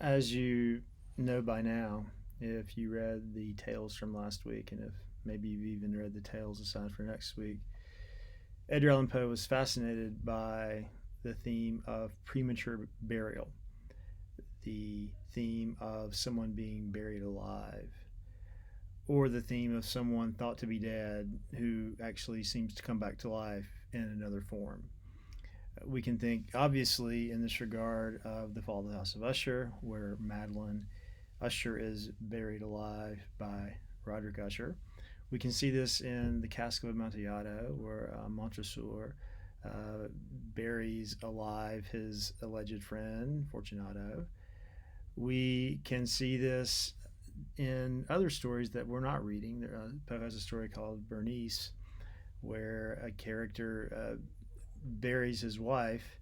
As you know by now, if you read the tales from last week, and if maybe you've even read the tales assigned for next week, Edgar Allan Poe was fascinated by the theme of premature burial, the theme of someone being buried alive, or the theme of someone thought to be dead who actually seems to come back to life in another form. We can think, obviously, in this regard, of The Fall of the House of Usher, where Madeline Usher is buried alive by Roderick Usher. We can see this in The Cask of Amontillado, where Montresor buries alive his alleged friend, Fortunato. We can see this in other stories that we're not reading. Poe has a story called Bernice, where a character buries his wife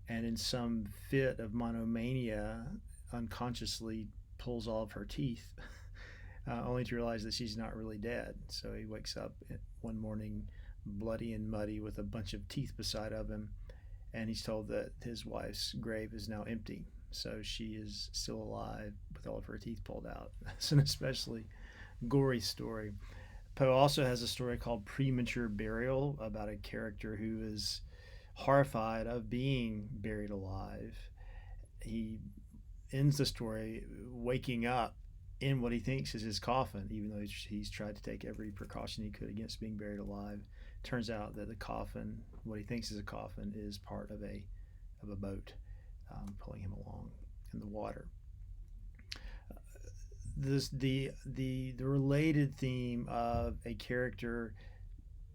and, in some fit of monomania, unconsciously pulls all of her teeth, only to realize that she's not really dead. So he wakes up one morning bloody and muddy with a bunch of teeth beside of him, and he's told that his wife's grave is now empty. So she is still alive with all of her teeth pulled out. It's an especially gory story. Poe also has a story called Premature Burial about a character who is horrified of being buried alive. He ends the story waking up in what he thinks is his coffin, even though he's tried to take every precaution he could against being buried alive. Turns out that the coffin, what he thinks is a coffin, is part of a boat pulling him along in the water. The related theme of a character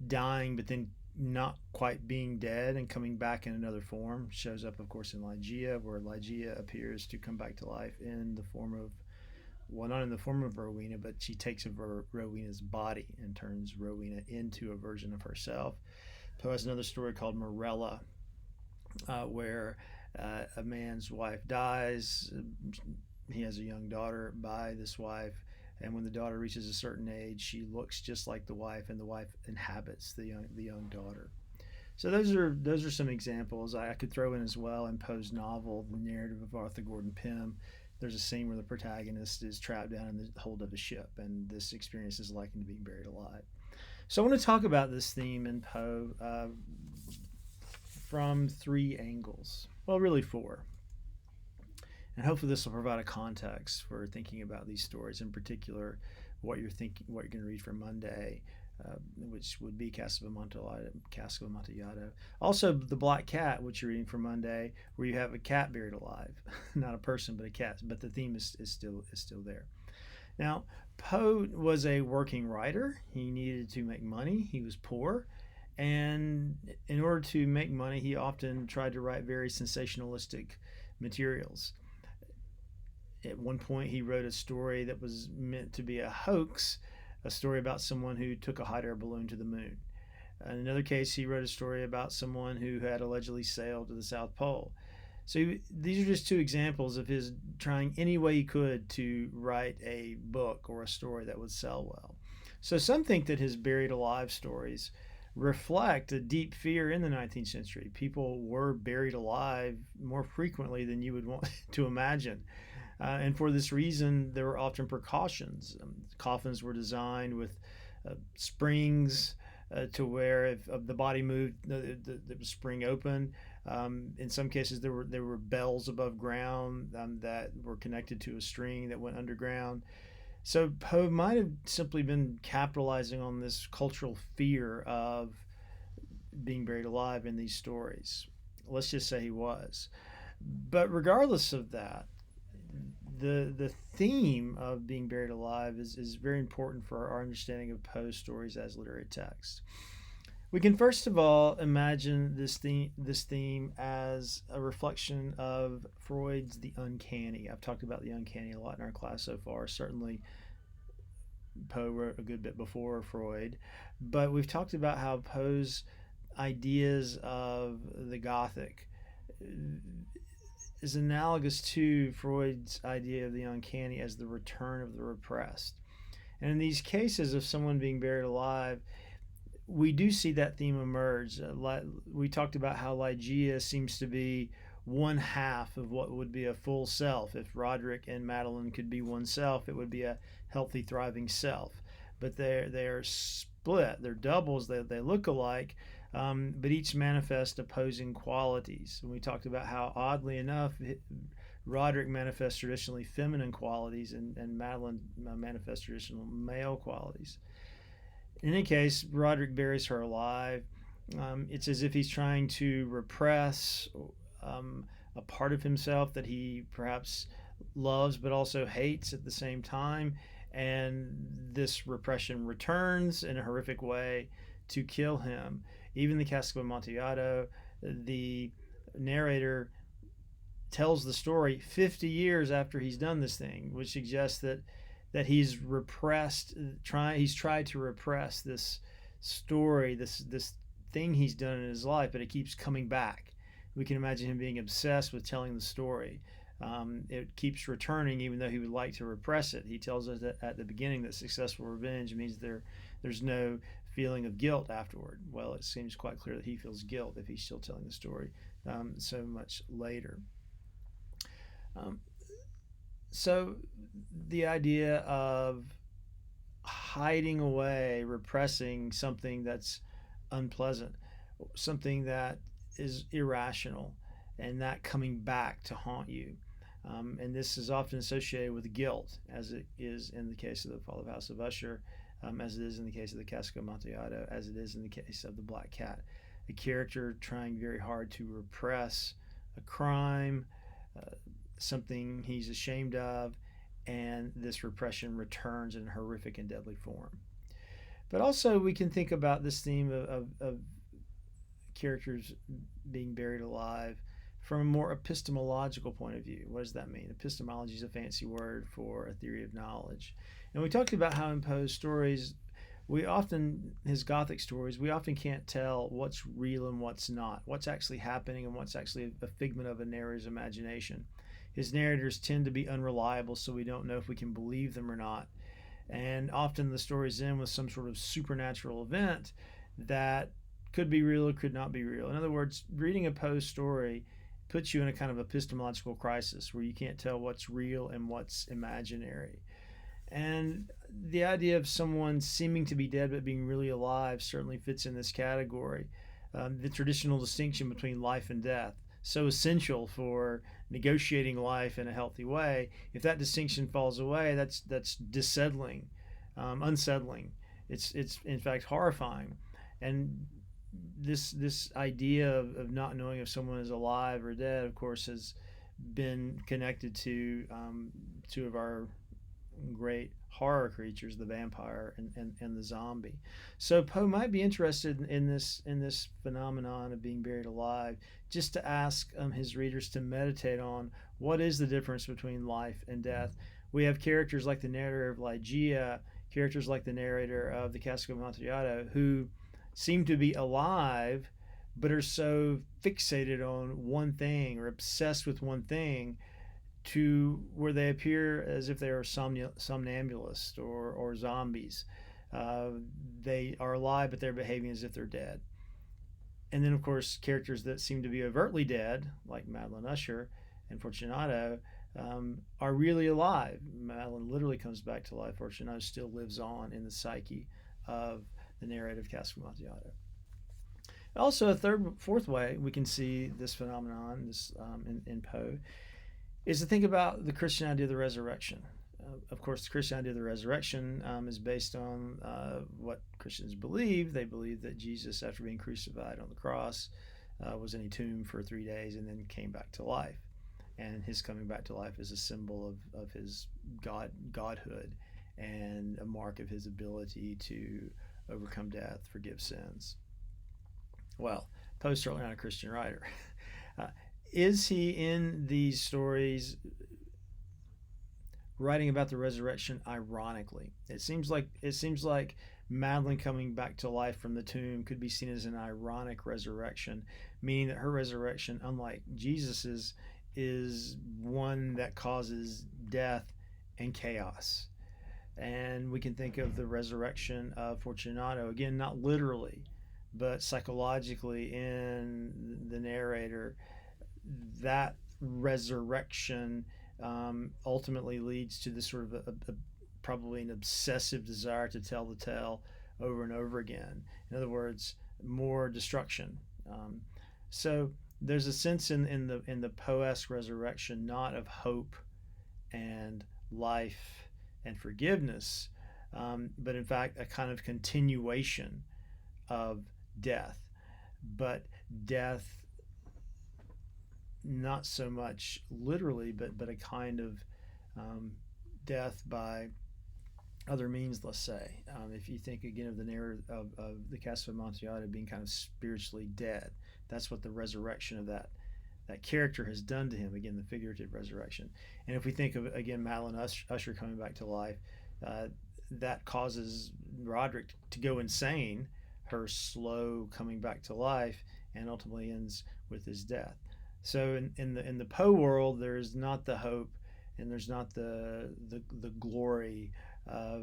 dying but then not quite being dead and coming back in another form shows up, of course, in Ligeia, where Ligeia appears to come back to life in the form of, well, not in the form of Rowena, but she takes over Rowena's body and turns Rowena into a version of herself. Poe has another story called Morella, where a man's wife dies. He has a young daughter by this wife, and when the daughter reaches a certain age, she looks just like the wife, and the wife inhabits the young daughter. So those are some examples. I could throw in as well in Poe's novel, The Narrative of Arthur Gordon Pym. There's a scene where the protagonist is trapped down in the hold of a ship, and this experience is likened to being buried alive. So I want to talk about this theme in Poe from three angles. Well, really four. And hopefully this will provide a context for thinking about these stories, in particular what you're going to read for Monday, which would be Cask of Amontillado. Also, The Black Cat, which you're reading for Monday, where you have a cat buried alive, not a person, but a cat. But the theme is still there. Now, Poe was a working writer. He needed to make money. He was poor. And in order to make money, he often tried to write very sensationalistic materials. At one point, he wrote a story that was meant to be a hoax, a story about someone who took a hot air balloon to the moon. In another case, he wrote a story about someone who had allegedly sailed to the South Pole. So these are just two examples of his trying any way he could to write a book or a story that would sell well. So some think that his buried alive stories reflect a deep fear in the 19th century. People were buried alive more frequently than you would want to imagine. And for this reason, there were often precautions. Coffins were designed with springs to where if the body moved, the spring opened. In some cases, there were bells above ground that were connected to a string that went underground. So Poe might have simply been capitalizing on this cultural fear of being buried alive in these stories. Let's just say he was. But regardless of that, the theme of being buried alive is very important for our understanding of Poe's stories as literary text. We can first of all imagine this theme as a reflection of Freud's The Uncanny. I've talked about the uncanny a lot in our class so far. Certainly, Poe wrote a good bit before Freud, but we've talked about how Poe's ideas of the Gothic is analogous to Freud's idea of the uncanny as the return of the repressed. And in these cases of someone being buried alive, we do see that theme emerge. We talked about how Ligeia seems to be one half of what would be a full self. If Roderick and Madeline could be one self, it would be a healthy, thriving self. But they're split. They're doubles. They look alike, but each manifest opposing qualities. And we talked about how, oddly enough, Roderick manifests traditionally feminine qualities, and Madeline manifests traditional male qualities. In any case, Roderick buries her alive. It's as if he's trying to repress a part of himself that he perhaps loves but also hates at the same time. And this repression returns in a horrific way to kill him. Even the Cask of Amontillado, the narrator tells the story 50 years after he's done this thing, which suggests that he's repressed. He's tried to repress this story, this thing he's done in his life, but it keeps coming back. We can imagine him being obsessed with telling the story. It keeps returning, even though he would like to repress it. He tells us that at the beginning that successful revenge means there's no feeling of guilt afterward. Well, it seems quite clear that he feels guilt if he's still telling the story so much later. So the idea of hiding away, repressing something that's unpleasant, something that is irrational, and that coming back to haunt you. And this is often associated with guilt, as it is in the case of the Fall of House of Usher, as it is in the case of the Cask of Amontillado, as it is in the case of the Black Cat. A character trying very hard to repress a crime, something he's ashamed of, and this repression returns in a horrific and deadly form. But also we can think about this theme of characters being buried alive from a more epistemological point of view. What does that mean? Epistemology is a fancy word for a theory of knowledge. And we talked about how in Poe's stories, his Gothic stories, we often can't tell what's real and what's not, what's actually happening and what's actually a figment of a narrator's imagination. His narrators tend to be unreliable, so we don't know if we can believe them or not. And often the stories end with some sort of supernatural event that could be real or could not be real. In other words, reading a Poe story puts you in a kind of epistemological crisis where you can't tell what's real and what's imaginary. And the idea of someone seeming to be dead but being really alive certainly fits in this category. The traditional distinction between life and death, so essential for negotiating life in a healthy way. If that distinction falls away, that's unsettling. It's in fact horrifying. And this idea of not knowing if someone is alive or dead, of course, has been connected to two of our great horror creatures, the vampire and the zombie. So Poe might be interested in this phenomenon of being buried alive, just to ask his readers to meditate on what is the difference between life and death. We have characters like the narrator of Ligeia, characters like the narrator of the Cask of Amontillado, who seem to be alive but are so fixated on one thing or obsessed with one thing to where they appear as if they are somnambulists or zombies. They are alive, but they're behaving as if they're dead. And then, of course, characters that seem to be overtly dead, like Madeline Usher and Fortunato, are really alive. Madeline literally comes back to life. Fortunato still lives on in the psyche of the narrative Cask of Amontillado. Also, a fourth way we can see this phenomenon in Poe is to think about the Christian idea of the resurrection. Of course, the Christian idea of the resurrection is based on what Christians believe. They believe that Jesus, after being crucified on the cross, was in a tomb for 3 days and then came back to life. And his coming back to life is a symbol of his godhood and a mark of his ability to overcome death, forgive sins. Well, Poe's certainly not a Christian writer. Is he in these stories writing about the resurrection ironically? It seems like Madeline coming back to life from the tomb could be seen as an ironic resurrection, meaning that her resurrection, unlike Jesus's, is one that causes death and chaos. And we can think of the resurrection of Fortunato, again, not literally, but psychologically in the narrator. that resurrection ultimately leads to this sort of probably an obsessive desire to tell the tale over and over again. In other words, more destruction. So there's a sense in the Poe-esque resurrection not of hope and life and forgiveness, but in fact a kind of continuation of death, but death not so much literally, but a kind of death by other means, let's say. If you think again of the narrative of the Castle of Amontillado being kind of spiritually dead, that's what the resurrection of that character has done to him. Again, the figurative resurrection. And if we think of again Madeline Usher coming back to life, that causes Roderick to go insane. Her slow coming back to life, and ultimately ends with his death. So in the Poe world, there's not the hope, and there's not the glory of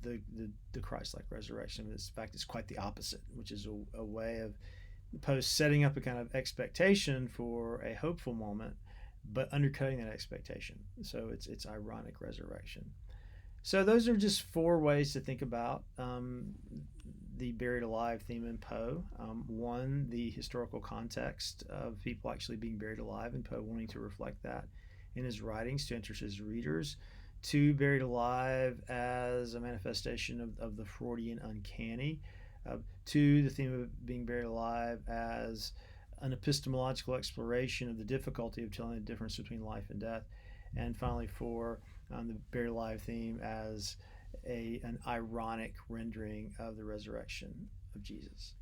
the Christ-like resurrection. In fact, it's quite the opposite, which is a way of Poe setting up a kind of expectation for a hopeful moment, but undercutting that expectation. So it's ironic resurrection. So those are just four ways to think about the buried alive theme in Poe. One, the historical context of people actually being buried alive, and Poe wanting to reflect that in his writings to interest his readers. Two, buried alive as a manifestation of the Freudian uncanny. Two, the theme of being buried alive as an epistemological exploration of the difficulty of telling the difference between life and death. And finally, four, the buried alive theme as an ironic rendering of the resurrection of Jesus.